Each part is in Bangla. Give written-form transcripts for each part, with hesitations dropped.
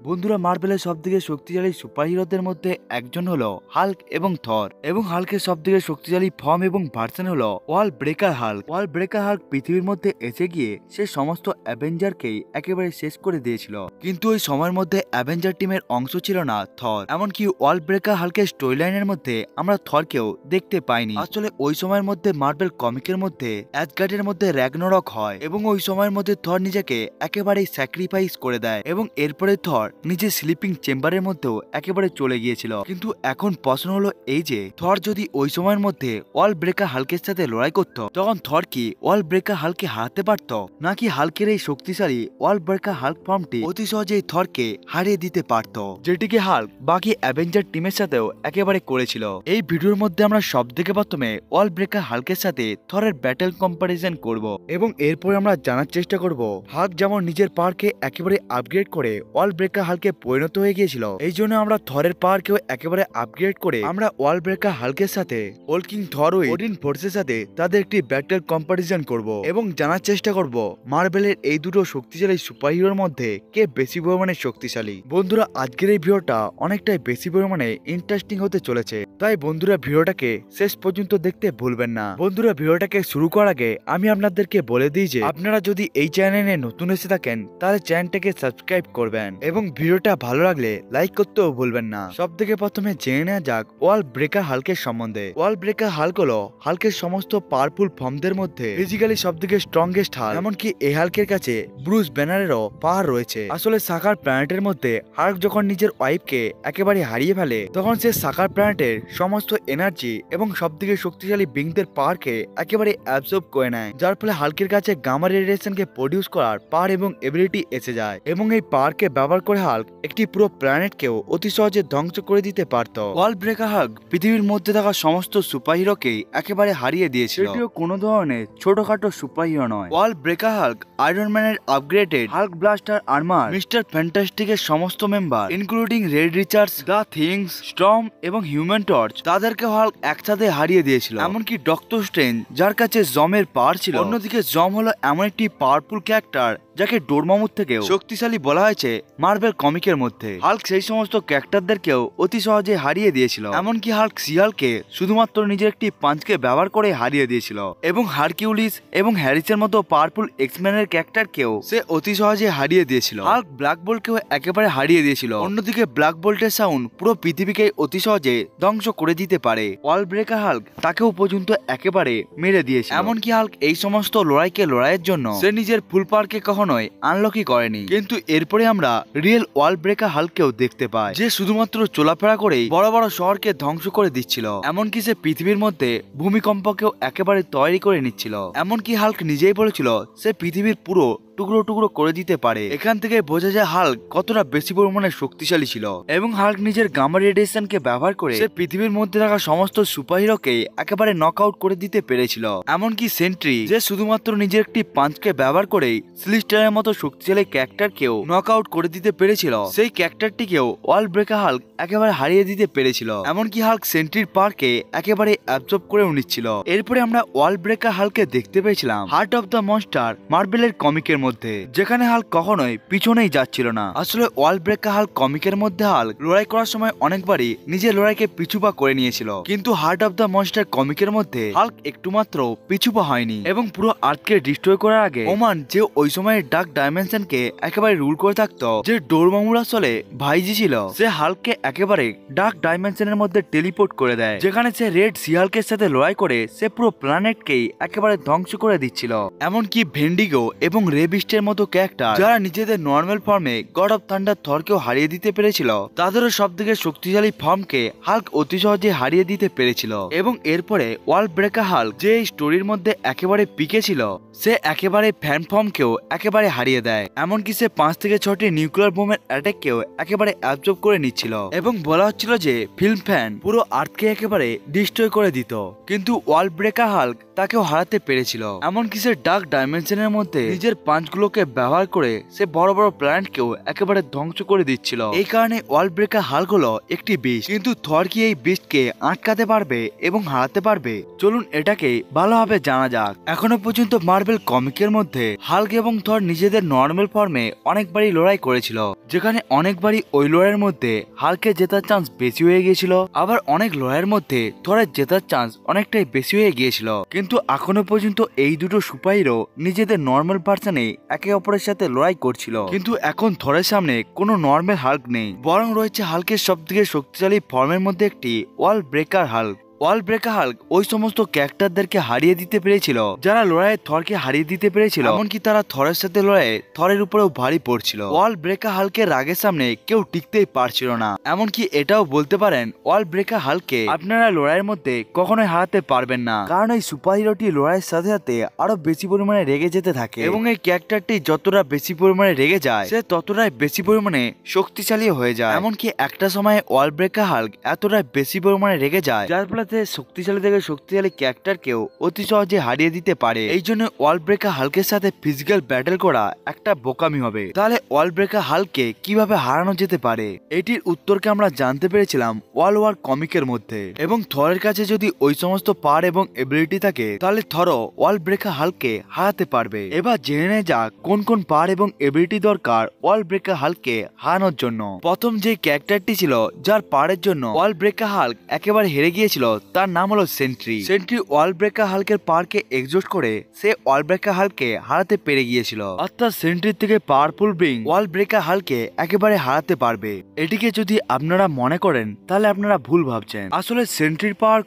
বন্ধুরা, মার্ভেলের সবথেকে শক্তিশালী সুপারহিরোদের মধ্যে একজন হলো হাল্ক এবং থর, এবং হাল্কের সবথেকে শক্তিশালী ফর্ম এবং ভার্সন হলো ওয়াল ব্রেকার হাল্ক। ওয়াল ব্রেকার হাল্ক পৃথিবীর মধ্যে এসে গিয়ে সে সমস্ত অ্যাভেঞ্জারকেই একেবারে শেষ করে দিয়েছিল, কিন্তু ওই সময়ের মধ্যে অ্যাভেঞ্জার টিমের অংশ ছিল না থর। এমনকি ওয়াল ব্রেকার হাল্কের স্টোরি লাইনের মধ্যে আমরা থরকেও দেখতে পাইনি। আসলে ওই সময়ের মধ্যে মার্ভেল কমিকের মধ্যে অ্যাসগার্ডের মধ্যে র্যাগনারক হয়, এবং ওই সময়ের মধ্যে থর নিজেকে একেবারেই স্যাক্রিফাইস করে দেয়, এবং এরপরে থর নিজের স্লিপিং চেম্বারের মধ্যেও একেবারে চলে গিয়েছিল। কিন্তু এখন প্রশ্ন হলো এই যে থর যদি ওই সময়ের মধ্যে ওয়াল ব্রেকার হাল্কের সাথে লড়াই করত, তখন থর কি ওয়াল ব্রেকার হাল্ককে হারাতে পারত, নাকি হাল্কের এই শক্তিশালী ওয়াল ব্রেকার হাল্ক ফর্মটি অতি সহজেই থরকে হারিয়ে দিতে পারত, যেটিকে হাল্ক বাকি অ্যাভেঞ্জার টিমের সাথেও একেবারে করেছিল। এই ভিডিওর মধ্যে আমরা সব থেকে প্রথমে ওয়াল ব্রেকার হাল্কের সাথে থরের ব্যাটেল কম্পারিজন করব, এবং এরপর আমরা জানার চেষ্টা করব হাল্ক যেমন নিজের পাওয়ারকে একেবারে আপগ্রেড করে ওয়াল ব্রেকার হাল্কে পরিণত হয়ে গিয়েছিল, এই জন্য আমরা থরের পাওয়ারকেও একেবারে আপগ্রেড করে আমরা ওয়াল ব্রেকার হাল্কের সাথে ওল্ড কিং থর ও ওডিন ফোর্সের সাথে তাদের একটি ব্যাটেল কম্পারিজন করব, এবং জানার চেষ্টা করব মার্ভেলের এই দুটো শক্তিশালী সুপারহিরোর মধ্যে কে বেশি পরিমাণে শক্তিশালী। বন্ধুরা, আজকের এই ভিডিওটা অনেকটাই বেশি পরিমাণে ইন্টারেস্টিং হতে চলেছে, তাই বন্ধুরা ভিডিওটাকে শেষ পর্যন্ত দেখতে ভুলবেন না। বন্ধুরা, ভিডিওটাকে শুরু করার আগে আমি আপনাদেরকে বলে দিই যে আপনারা যদি এই চ্যানেলে নতুন এসে থাকেন তাহলে চ্যানেলটাকে সাবস্ক্রাইব করবেন, এবং ভিডিওটা ভালো লাগলে লাইক করতেও ভুলবেন না। সব থেকে প্রথমে জেনে নেওয়া যাক ওয়াল ব্রেকার হাল্কের সম্বন্ধে। ওয়াল ব্রেকার হাল্ক হলো হাল্কের সমস্ত পাওয়ারফুল ফর্মদের মধ্যে ফিজিক্যালি সব থেকে স্ট্রংগেস্ট হাল্ক। এমনকি এই হাল্কের কাছে ব্রুস ব্যানারেরও পাওয়ার রয়েছে। আসলে সাকার প্ল্যানেটের মধ্যে হাল্ক যখন নিজের ওয়াইফকে একেবারে হারিয়ে ফেলে, তখন সে সাকার প্ল্যানেটের সমস্ত এনার্জি এবং সব থেকে শক্তিশালী বিংদের পাওয়ারকে একেবারে অ্যাবজর্ব করে নেয়, যার ফলে হাল্কের কাছে গামা রেডিয়েশনকে প্রডিউস করার পাওয়ার এবং এবিলিটি এসে যায়, এবং এই পাওয়ারকে ব্যবহার করে হাল্ক একটি পুরো প্ল্যানেটকেও অতি সহজে ধ্বংস করে দিতে পারত। ওয়াল ব্রেকার হাল্ক পৃথিবীর মধ্যে থাকা সমস্ত সুপারহিরোকেই একেবারে হারিয়ে দিয়েছিল, এটিও কোনো ধরনের ছোটখাটো সুপারহিরো নয়। ওয়াল ব্রেকার হাল্ক আয়রন ম্যানের upgraded Hulk blaster armour, mister ফ্যান্টাস্টিকের সমস্ত member including Reed Richards, the Things, Storm এবং হিউম্যান টর্চ, তাদেরকে হাল্ক একসাথে হারিয়ে দিয়েছিল। এমনকি ডক্টর স্ট্রেঞ্জ, যার কাছে জমের পাওয়ার ছিল। অন্যদিকে জম হলো এমন একটি পাওয়ারফুল ক্যারেক্টার যাকে ডোরমামুর থেকেও শক্তিশালী বলা হয়েছে মার্ভেল কমিকের মধ্যে। হাল্ক সেই সমস্ত ক্যারেক্টারদেরকেও অতি সহজে হারিয়ে দিয়েছিল। এমনকি হাল্ক সিয়ালকে শুধুমাত্র নিজের একটি পাঞ্চকে ব্যবহার করে হারিয়ে দিয়েছিল, এবং হারকিউলিস এবং হ্যারিসের মতো পাওয়ারফুল এক্সম্যানের ক্যারেক্টারকেও সে অতি সহজে হারিয়ে দিয়েছিল। হাল্ক ব্ল্যাক বোল্টকেও একেবারে হারিয়ে দিয়েছিল। অন্যদিকে ব্ল্যাক বোল্টের সাউন্ড পুরো পৃথিবীকে অতি সহজে ধ্বংস করে দিতে পারে। ওয়াল ব্রেকার হাল্ক তাকেও পর্যন্ত একেবারে মেরে দিয়েছে। এমনকি হাল্ক এই সমস্ত লড়াইয়ের জন্য সে নিজের ফুল পাওয়ারকে কখনোই আনলকই করেনি, কিন্তু এরপরে আমরা রিয়েল ওয়াল ব্রেকার হাল্ককেও দেখতে পাই, যে শুধুমাত্র চলাফেরা করেই বড় বড় শহরকে ধ্বংস করে দিচ্ছিল। এমনকি সে পৃথিবীর মধ্যে ভূমিকম্পকেও একেবারে তৈরি করে নিচ্ছিল। এমনকি হাল্ক নিজেই বলেছিল সে পৃথিবীর পুরো টুকরো টুকরো করে দিতে পারে। এখান থেকে বোঝা যায় হাল্ক কতটা বেশি পরিমাণে শক্তিশালী ছিল, এবং হাল্ক নিজের গামা রেডিয়েশনকে ব্যবহার করে সে পৃথিবীর মধ্যে থাকা সমস্ত সুপারহিরোকে একেবারে নক আউট করে দিতে পেরেছিল। এমনকি সেন্ট্রি, যে শুধুমাত্র নিজের একটি পাঞ্চকে ব্যবহার করেই সিলিস্টারের মতো শক্তিশালী ক্যারেক্টারকেও নক আউট করে দিতে পেরেছিল, সেই ক্যারেক্টারটিকেও ওয়াল ব্রেকার হাল্ক একেবারে হারিয়ে দিতে পেরেছিল। এমনকি হাল্ক সেন্ট্রির পাওয়ারকে একেবারে অ্যাবজর্ব করে নিচ্ছিল। এরপরে আমরা ওয়াল ব্রেকার হাল্ককে দেখতে পেয়েছিলাম হার্ট অফ দ্য মনস্টার মার্ভেলের কমিকের মধ্যে, যেখানে হাল্ক কখনোই পিছনেই যাচ্ছিল না। আসলে ওয়াল ব্রেকার হাল্ক কমিকের মধ্যে হাল্ক লড়াই করার সময় অনেকবারই নিজের লড়াইকে পিছুপা করে নিয়েছিল, কিন্তু হার্ট অফ দ্য মনস্টার কমিকের মধ্যে হাল্ক একটু মাত্র পিছুপা হয়নি, এবং পুরো আর্থকে ডিস্ট্রয় করার আগে ওমান, যে ওই সময়ের ডার্ক ডাইমেনশনকে একেবারে রুল করে থাকতো, যে ডোরমামুর আসলে ভাইজি ছিল, সে হাল্ককে একেবারে ডার্ক ডাইমেনশনের মধ্যে টেলিপোর্ট করে দেয়, যেখানে সে রেড সিয়ালকের সাথে লড়াই করে সে পুরো প্ল্যানেটকেই একেবারে ধ্বংস করে দিচ্ছিল। এমনকি ভেন্ডিগো এবং রেবিস্টের মতো ক্যারেক্টার, যারা নিজেদের নর্মাল ফর্মে গড অফ থান্ডার থরকেও হারিয়ে দিতে পেরেছিল, তাদেরও সব থেকে শক্তিশালী ফর্মকে হাল্ক অতি সহজে হারিয়ে দিতে পেরেছিল। এবং এরপরে ওয়াল ব্রেকার হাল্ক, যে এই স্টোরির মধ্যে একেবারে পিকে ছিল, সে একেবারে ফ্যান ফর্মকেও একেবারে হারিয়ে দেয়। এমনকি সে 5 থেকে 6টি নিউক্লিয়ার বোমের অ্যাটাককেও একেবারে অ্যাবজর্ব করে নিচ্ছিল, এবং বলা হচ্ছিল যে ফিল্ম ফ্যান পুরো আর্থকে একেবারে ডিস্ট্রয় করে দিত, কিন্তু ওয়াল ব্রেকার হাল্ক তাকেও হারাতে পেরেছিল। এমনকি সে ডার্ক ডাইমেনশনের মধ্যে নিজের পাঞ্চ ফোর্সগুলোকে ব্যবহার করে সে বড় বড় প্ল্যানেটকেও একেবারে ধ্বংস করে দিচ্ছিল। এই কারণে ওয়াল ব্রেকার হাল্ক হলো একটি বিস্ট, কিন্তু থর কি এই বিস্টকে আটকাতে পারবে এবং হারাতে পারবে? চলুন এটাকে ভালোভাবে জানা যাক। এখনো পর্যন্ত মার্বেল কমিকের মধ্যে হাল্ক এবং থর নিজেদের নর্মাল ফর্মে অনেকবারই লড়াই করেছিল, যেখানে অনেকবারই ওই লড়াইয়ের মধ্যে হাল্কের জেতার চান্স বেশি হয়ে গিয়েছিল, আবার অনেক লড়াইয়ের মধ্যে থরের জেতার চান্স অনেকটাই বেশি হয়ে গিয়েছিল। কিন্তু এখনো পর্যন্ত এই দুটো সুপারহিরো নিজেদের নর্মাল ভার্সনে একে অপরের সাথে লড়াই করছিল, কিন্তু এখন থরের সামনে কোনো নর্মাল হাল্ক নেই, বরং রয়েছে হাল্কের সবথেকে শক্তিশালী ফর্মের মধ্যে একটি ওয়াল ব্রেকার হাল্ক। ওয়াল ব্রেকার হাল্ক ওই সমস্ত ক্যারেক্টারদেরকে হারিয়ে দিতে পেরেছিল যারা লড়াইয়ে থরকে হারিয়ে দিতে পেরেছিল, এমনকি তারা থরের সাথে লড়াইয়ে থরের উপরেও ভারী পড়ছিল। ওয়াল ব্রেকার হাল্কের রাগের সামনে কেউ টিকতেই পারছিল না, এমনকি এটাও বলতে পারেন ওয়াল ব্রেকার হাল্ককে আপনারা লড়াইয়ের মধ্যে কখনোই হারাতে পারবেন না, কারণ এই সুপারহিরোটি লড়াইয়ের সাথে সাথে আরো বেশি পরিমাণে রেগে যেতে থাকে, এবং এই ক্যারেক্টারটি যতটা বেশি পরিমাণে রেগে যায় সে ততটাই বেশি পরিমাণে শক্তিশালী হয়ে যায়। এমনকি একটা সময় ওয়াল ব্রেকার হাল্ক এতটাই বেশি পরিমাণে রেগে যায় যার ফলে শক্তিশালী থেকে শক্তিশালী ক্যারেক্টারকেও অতি সহজে হারিয়ে দিতে পারে। এই জন্য ওয়াল ব্রেকার হাল্কের সাথে ফিজিক্যাল ব্যাটেল করা একটা বোকামি হবে। তাহলে ওয়াল ব্রেকার হাল্ককে কিভাবে হারানো যেতে পারে, এটির উত্তরকে আমরা জানতে পেরেছিলাম ওয়াল ওয়ার কমিকের মধ্যে, এবং থরের কাছে যদি ওই সমস্ত পাওয়ার এবং এবিলিটি থাকে তাহলে থরও ওয়াল ব্রেকার হাল্ককে হারাতে পারবে। এবার জেনে নেওয়া যাক কোন কোন পাওয়ার এবং এবিলিটি দরকার ওয়াল ব্রেকার হাল্ককে হারানোর জন্য। প্রথম যে ক্যারেক্টারটি ছিল যার পাওয়ারের জন্য ওয়াল ব্রেকার হাল্ক একেবারে হেরে গিয়েছিল তার নাম হলো সেন্ট্রি। সেন্ট্রি ওয়াল ব্রেকার হাল্কের পাওয়ারকে এক্সজস্ট করে সে ওয়াল ব্রেকার হাল্ককে হারাতে পেরে গিয়েছিল, অর্থাৎ সেন্ট্রির থেকে পাওয়ারফুল বিং ওয়াল ব্রেকার হাল্ককে একেবারে হারাতে পারবে। এটিকে যদি আপনারা মনে করেন তাহলে আপনারা ভুল ভাবছেন। আসলে সেন্ট্রির পাওয়ার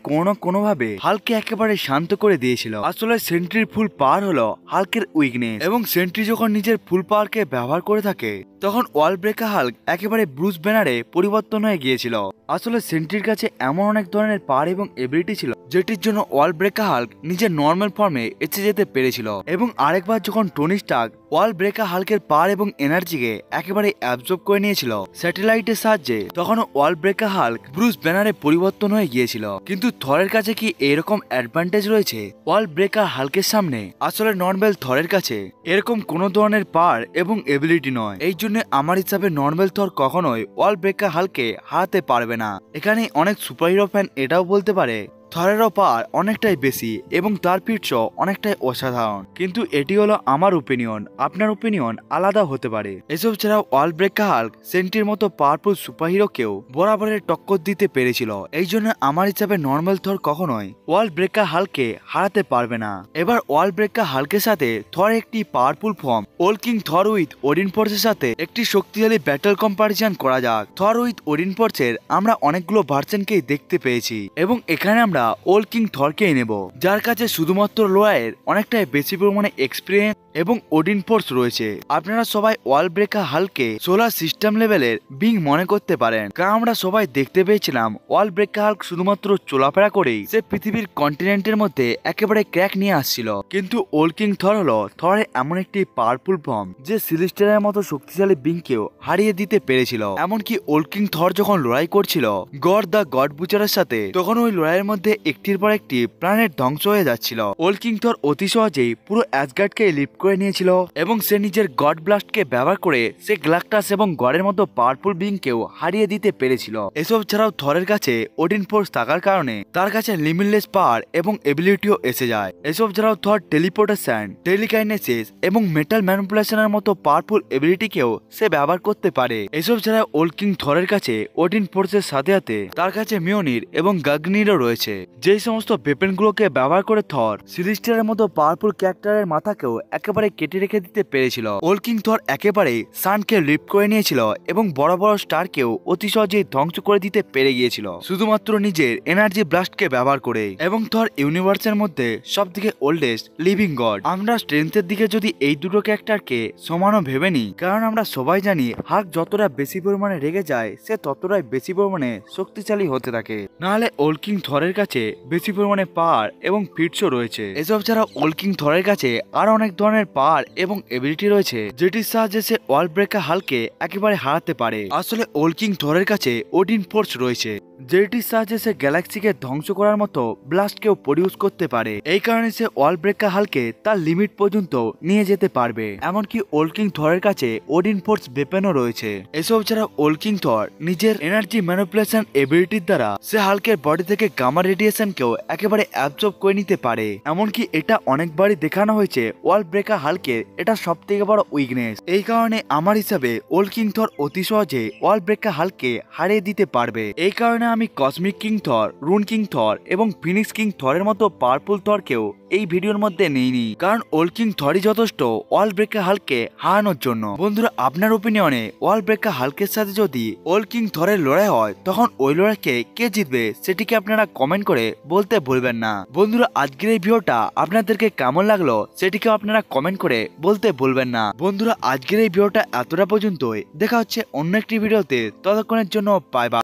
কোনো ভাবে হাল্ককে একেবারে শান্ত করে দিয়েছিল। আসলে সেন্ট্রির ফুল পাওয়ার হলো হাল্কের উইকনেস, এবং সেন্ট্রি যখন নিজের ফুল পাওয়ারকে ব্যবহার করে থাকে তখন ওয়াল ব্রেকার হাল্ক একেবারে ব্রুস ব্যানারে পরিবর্তন হয়ে গিয়েছিল। আসলে সেন্ট্রির কাছে এমন অনেক ধরনের পাওয়ার এবং এবিলিটি ছিল যেটির জন্য ওয়াল ব্রেকার হাল্ক নিজের নর্মাল ফর্মে এসে যেতে পেরেছিল, এবং আরেকবার যখন টনি স্টার্ক ওয়াল ব্রেকার হাল্কের পাওয়ার এবং এনার্জিকে একেবারে অ্যাবজর্ব করে নিয়েছিল স্যাটেলাইটের সাহায্যে, তখন ওয়াল ব্রেকার হাল্ক ব্রুস ব্যানারে পরিবর্তন হয়ে গিয়েছিল। কিন্তু থরের কাছে কি এরকম অ্যাডভান্টেজ রয়েছে ওয়াল ব্রেকার হাল্কের সামনে? আসলে নর্মাল থরের কাছে এরকম কোনো ধরনের পাওয়ার এবং এবিলিটি নয়। এই জন্য আমার হিসাবে নর্মাল থর কখনোই ওয়াল ব্রেকার হাল্ককে হারাতে পারবে না। এখানে অনেক সুপারহিরো ফ্যান এটাও বলতে পারে থরেরও পাওয়ার অনেকটাই বেশি এবং তার ফিটসও অনেকটাই অসাধারণ, কিন্তু এটি হলো আমার ওপিনিয়ন, আপনার ওপিনিয়ন আলাদা হতে পারে। এসব ছাড়াও ওয়াল ব্রেকার হাল্ক সেন্ট্রির মতো পাওয়ারফুল সুপারহিরোকেও বরাবরের টক্কর দিতে পেরেছিল। এই জন্য আমার হিসাবে নর্মাল থর কখনোই ওয়াল ব্রেকার হাল্ককে হারাতে পারবে না। এবার ওয়াল ব্রেকার হাল্কের সাথে থর একটি পাওয়ারফুল ফর্ম ওল কিং থর উইথ ওডিন ফোর্সের সাথে একটি শক্তিশালী ব্যাটল কম্পারিজন করা যাক। থর উইথ ওডিন ফোর্সের আমরা অনেকগুলো ভার্সনকেই দেখতে পেয়েছি, এবং এখানে আমরা ওল কিং থরকেই নেব যার কাছে শুধুমাত্র লড়াইয়ের অনেকটাই বেশি পরিমাণে এক্সপিরিয়েন্স এবং ওডিন ফোর্স রয়েছে। আপনারা সবাই ওয়াল ব্রেকার হাল্ককে সোলার সিস্টেম লেভেলের বিং মনে করতে পারেন, কারণ আমরা সবাই দেখতে পেয়েছিলাম ওয়াল ব্রেকার হাল্ক শুধুমাত্র চলাফেরা করেই সে পৃথিবীর কন্টিনেন্টের মধ্যে একেবারে ক্র্যাক নিয়ে আসছিল। কিন্তু ওল কিং থর হলো থরের এমন একটি পাওয়ারফুল ফর্ম যে সিলিস্টারের মতো শক্তিশালী বিংকেও হারিয়ে দিতে পেরেছিল। এমনকি ওল কিং থর যখন লড়াই করছিল গড দ্য গড বুচারের সাথে, তখন ওই লড়াইয়ের মধ্যে একটির পর একটি প্ল্যানেট ধ্বংস হয়ে যাচ্ছিল। ওল কিং থর অতি সহজেই পুরো অ্যাসগার্ডকে লিফট করে নিয়েছিল, এবং সে নিজের গড ব্লাস্টকে ব্যবহার করে সে গ্লাকটাস এবং গডের মতো পাওয়ারফুল বিংকেও হারিয়ে দিতে পেরেছিল। এসব ছাড়াও থরের কাছে ওডিন ফোর্স থাকার কারণে তার কাছে লিমিটলেস পাওয়ার এবং এবিলিটিও এসে যায়। এসব ছাড়াও থর টেলিপোর্টেশন, টেলিকাইনেসিস এবং মেটাল ম্যানিপুলেশনের মতো পাওয়ারফুল এবিলিটিকেও সে ব্যবহার করতে পারে। এসব ছাড়া ওল কিং থরের কাছে ওডিন ফোর্সের সাথে সাথে তার কাছে মিওনির এবং গাগনিরও রয়েছে, যে সমস্ত ওয়েপনগুলোকে ব্যবহার করে থর সিলিস্টারের মতো পাওয়ারফুল ক্যারেক্টারের মাথাকেও একেবারে কেটে রেখে দিতে পেরেছিল। ওল কিং থর একেবারে সানকে লিফট করে নিয়েছিল এবং বড় বড় স্টারকেও অতি সহজেই ধ্বংস করে দিতে পেরে গিয়েছিল শুধুমাত্র নিজের এনার্জি ব্লাস্টকে ব্যবহার করে। এবং থর ইউনিভার্সের মধ্যে সবথেকে ওল্ডেস্ট লিভিং গড। আমরা স্ট্রেংথের দিকে যদি এই দুটো ক্যারেক্টারকে সমানও ভেবে নিই, কারণ আমরা সবাই জানি হাল্ক যতটা বেশি পরিমাণে রেগে যায় সে ততটাই বেশি পরিমাণে শক্তিশালী হতে থাকে, নাহলে ওল কিং থরের কাছে বেশি পরিমাণে পাওয়ার এবং ফিটসও রয়েছে। এসব ছাড়া ওল কিং থরের কাছে আরো অনেক ধরনের পাওয়ার এবং এবিলিটি রয়েছে যেটির সাহায্যে সে ওয়াল ব্রেকার হাল্ককে একেবারে হারাতে পারে। আসলে ওল কিং থরের কাছে ওডিন ফোর্স রয়েছে যেটির সাহায্যে সে গ্যালাক্সিকে ধ্বংস করার মতো ব্লাস্টকেও প্রডিউস করতে পারে। এই কারণে সে ওয়াল ব্রেকার হালকে তার লিমিট পর্যন্ত নিয়ে যেতে পারবে। এমনকি ওল্ড কিং থরের কাছে ওডিন ফোর্স ওয়েপনও রয়েছে। এসব ছাড়া ওল্ড কিং থর নিজের এনার্জি ম্যানিপুলেশন এবিলিটির দ্বারা সে হালকের বডি থেকে গামা রেডিয়েশনকেও একেবারে অ্যাবজর্ব করে নিতে পারে। এমনকি এটা অনেকবারই দেখানো হয়েছে ওয়াল ব্রেকার হালকের এটা সব থেকে বড় উইকনেস। এই কারণে আমার হিসাবে ওল্ড কিং থর অতি সহজে ওয়াল ব্রেকার হালকে হারিয়ে দিতে পারবে। এই কারণে আমি কসমিক কিং থর, রুন কিং থর এবং ফিনিক্স কিং থরের মতো পাওয়ারফুল থরকেও এই ভিডিওর মধ্যে নেইনি, কারণ ওল্ড কিং থরই যথেষ্ট ওয়াল ব্রেকার হালকে হারানোর জন্য। বন্ধুরা, আপনার ওপিনিয়নে ওয়াল ব্রেকার হালকের সাথে যদি ওল্ড কিং থরের লড়াই হয় তখন ওই লড়াইকে কে জিতবে সেটিকে আপনারা কমেন্ট করে বলতে ভুলবেন না। বন্ধুরা, আজকের এই ভিডিওটা আপনাদেরকে কেমন লাগলো সেটিকে আপনারা কমেন্ট করে বলতে ভুলবেন না। বন্ধুরা, আজকের এই ভিডিওটা এতটা পর্যন্তই। দেখা হচ্ছে অন্য একটি ভিডিওতে, ততক্ষণের জন্য বাই বাই।